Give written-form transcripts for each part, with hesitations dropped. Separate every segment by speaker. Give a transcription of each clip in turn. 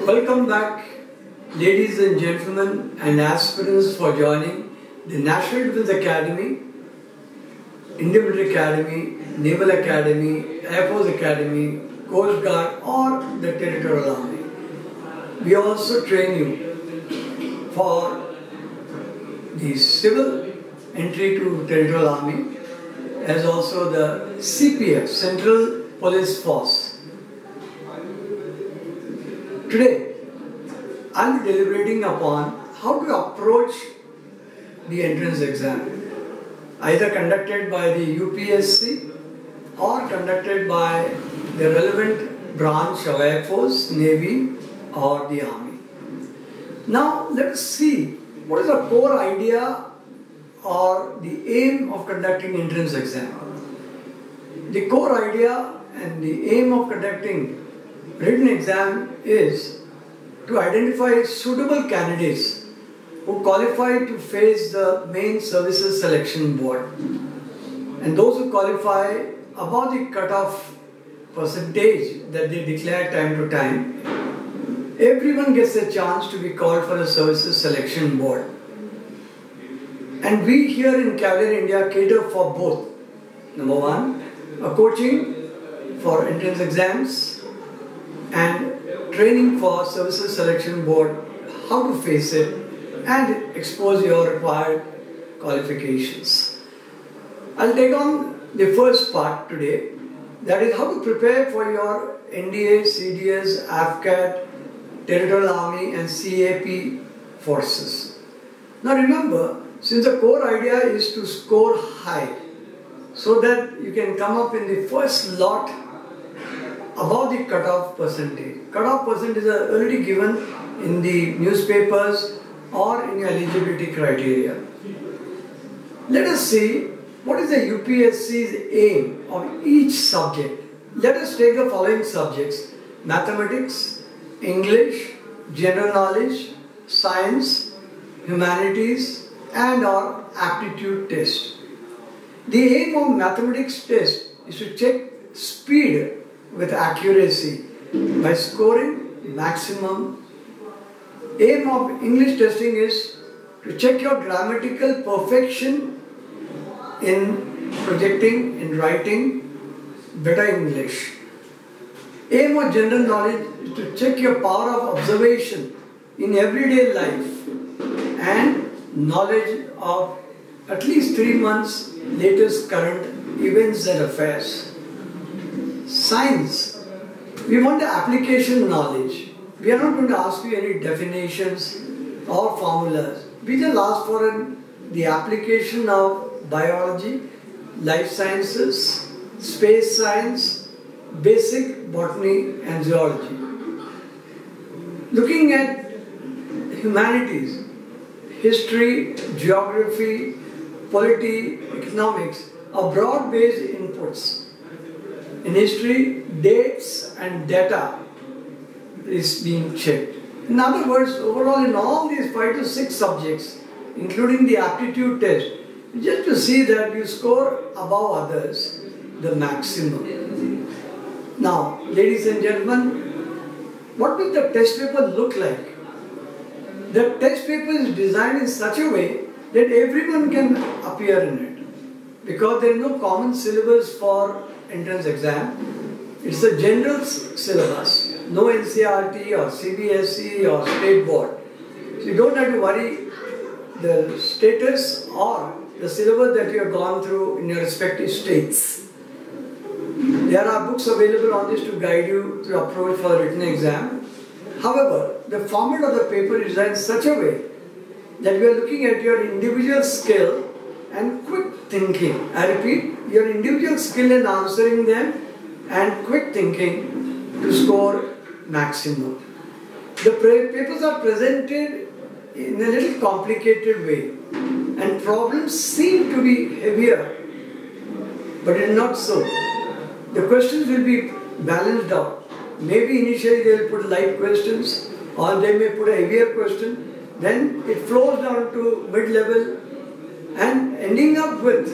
Speaker 1: Welcome back, ladies and gentlemen and aspirants for joining the National Defence Academy, Indian Military Academy, Naval Academy, Air Force Academy, Coast Guard or the Territorial Army. We also train you for the civil entry to Territorial Army as also the CPF, Central Police Force. Today, I am deliberating upon how to approach the entrance exam, either conducted by the UPSC or conducted by the relevant branch of Air Force, Navy or the Army. Now, let us see what is the core idea or the aim of conducting entrance exam. The core idea and the aim of conducting written exam is to identify suitable candidates who qualify to face the main services selection board, and those who qualify above the cutoff percentage that they declare time to time. Everyone gets a chance to be called for a services selection board, and we here in Cavalier India cater for both. Number one, a coaching for entrance exams and training for services selection board, how to face it and expose your required qualifications. I'll take on the first part today, that is how to prepare for your NDA, CDS, AFCAT, Territorial Army and CAP forces. Now remember, since the core idea is to score high so that you can come up in the first lot above the cutoff percentage. Cutoff percentage is already given in the newspapers or in your eligibility criteria. Let us see what is the UPSC's aim of each subject. Let us take the following subjects: mathematics, English, general knowledge, science, humanities and or aptitude test. The aim of mathematics test is to check speed with accuracy by scoring maximum. Aim of English testing is to check your grammatical perfection in projecting, in writing better English. Aim of general knowledge is to check your power of observation in everyday life and knowledge of at least 3 months latest current events and affairs. Science, we want the application knowledge. We are not going to ask you any definitions or formulas. We just ask for the application of biology, life sciences, space science, basic botany and zoology. Looking at humanities, history, geography, polity, economics are broad-based inputs. In history, dates and data is being checked. In other words, overall in all these 5 to 6 subjects, including the aptitude test, just to see that you score above others, the maximum. Now, ladies and gentlemen, what will the test paper look like? The test paper is designed in such a way that everyone can appear in it, because there is no common syllabus for entrance exam. It's a general syllabus, no NCERT or CBSE or state board. So you don't have to worry the status or the syllabus that you have gone through in your respective states. There are books available on this to guide you to approach for the written exam. However, the format of the paper is designed in such a way that we are looking at your individual skill and quick thinking. I repeat, your individual skill in answering them and quick thinking to score maximum. The papers are presented in a little complicated way and problems seem to be heavier, but it is not so. The questions will be balanced out. Maybe initially they will put light questions or they may put a heavier question, then it flows down to mid-level and ending up with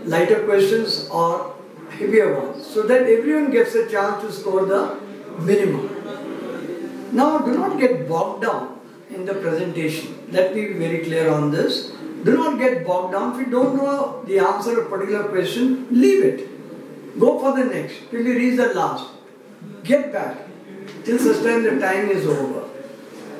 Speaker 1: lighter questions or heavier ones, so that everyone gets a chance to score the minimum. Now, do not get bogged down in the presentation. Let me be very clear on this. Do not get bogged down. If you don't know the answer to a particular question, leave it. Go for the next till you reach the last. Get back till such time the time is over.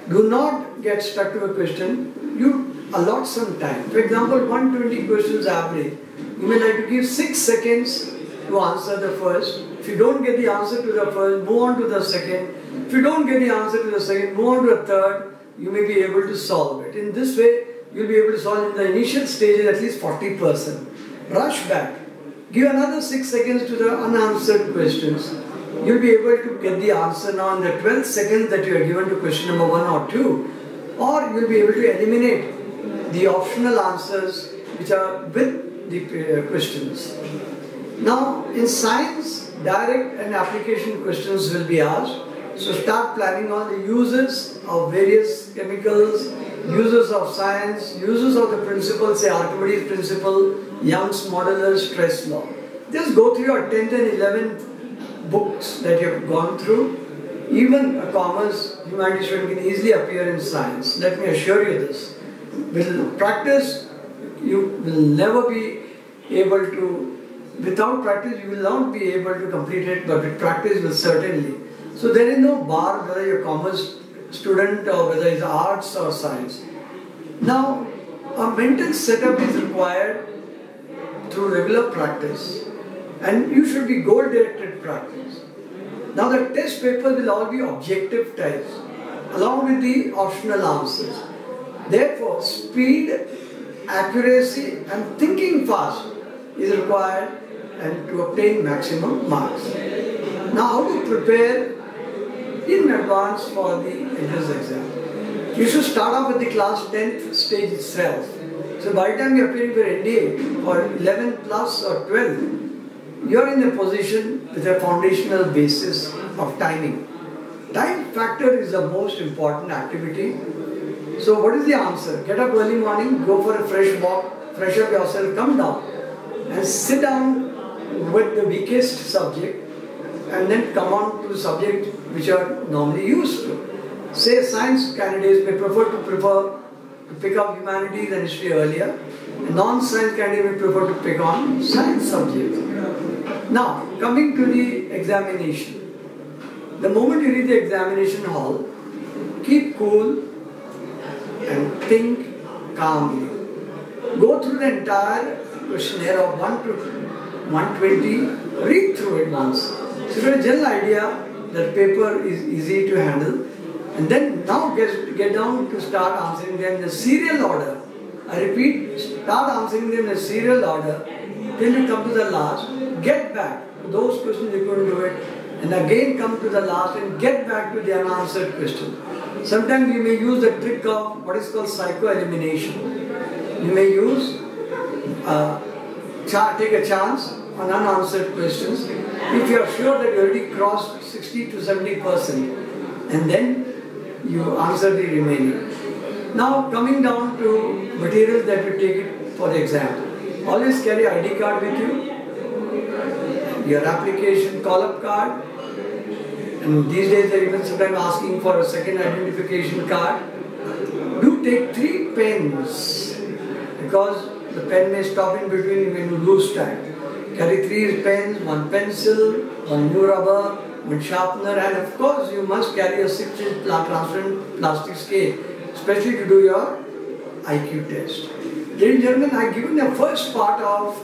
Speaker 1: Do not get stuck to a question. You allot some time. For example, 120 questions average. You may like to give 6 seconds to answer the first. If you don't get the answer to the first, move on to the second. If you don't get the answer to the second, move on to the third. You may be able to solve it. In this way, you'll be able to solve in the initial stages at least 40%. Rush back. Give another 6 seconds to the unanswered questions. You'll be able to get the answer now in the 12 seconds that you are given to question number 1 or 2. Or you'll be able to eliminate the optional answers which are with the questions. Now, in science, direct and application questions will be asked. So start planning on the uses of various chemicals, uses of science, uses of the principles, say Archimedes principle, Young's modular stress law. Just go through your 10th and 11th books that you have gone through. Even a commerce, humanities student can easily appear in science. Let me assure you this. With practice, you will never be able to, without practice, you will not be able to complete it, but with practice, you will certainly. So there is no bar whether you're a commerce student or whether it's arts or science. Now, a mental setup is required through regular practice, and you should be goal-directed practice. Now the test papers will all be objective types along with the optional answers. Therefore, speed, accuracy and thinking fast is required and to obtain maximum marks. Now how to prepare in advance for the entrance exam? You should start off with the class 10th stage itself. So by the time you are appearing for NDA or 11 plus or 12, you are in a position with a foundational basis of timing. Time factor is the most important activity. So what is the answer? Get up early morning, go for a fresh walk, fresh up yourself, come down and sit down with the weakest subject and then come on to the subject which you are normally used to. Say science candidates may prefer to pick up humanities and history earlier. A non-science candidate may prefer to pick on science subjects. Now, coming to the examination. The moment you reach the examination hall, keep cool and think calmly. Go through the entire questionnaire of 1 to 120, read through it once. So you have a general idea that paper is easy to handle. And then now get down to start answering them in the serial order. I repeat, start answering them in a serial order till you come to the last. Get back to those questions you couldn't do it, and again come to the last and get back to the unanswered question. Sometimes you may use the trick of what is called psycho-elimination. You may use take a chance on unanswered questions if you are sure that you already crossed 60 to 70%, and then you answer the remaining. Now coming down to materials that you take it for the exam. Always carry ID card with you, your application call-up card, and these days they're even sometimes asking for a second identification card. Do take 3 pens because the pen may stop in between when you lose time. Carry 3 pens, 1 pencil, 1 new rubber, 1 sharpener, and of course you must carry a 6-inch transparent plastic scale, especially to do your IQ test. Ladies and gentlemen, I have given the first part of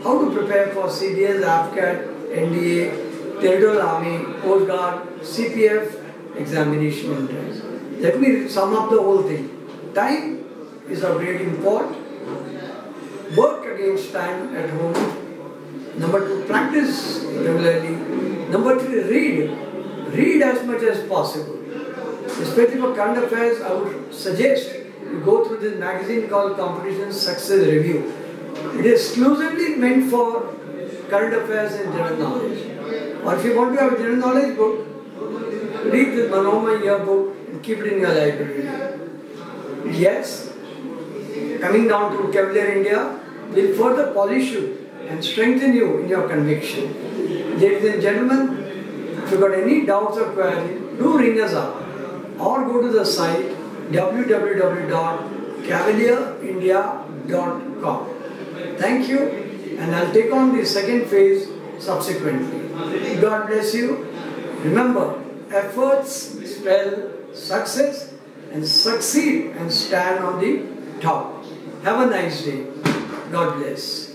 Speaker 1: how to prepare for CDS, AFCAT, NDA, Territorial Army, Coast Guard, CPF examination entrance. Let me sum up the whole thing. Time is of great import. Work against time at home. Number 2, practice regularly. Number 3, read. Read as much as possible. Especially for current affairs, I would suggest you go through this magazine called Competition Success Review. It is exclusively meant for current affairs and general knowledge. Or if you want to have a general knowledge book, read the Manoma yearbook and keep it in your library. Yes, coming down to Cavalier India will further polish you and strengthen you in your conviction. Ladies and gentlemen, if you got any doubts or queries, do ring us up. or go to the site www.cavalierindia.com. Thank you, and I'll take on the second phase subsequently. God bless you. Remember, efforts spell success, and succeed and stand on the top. Have a nice day. God bless.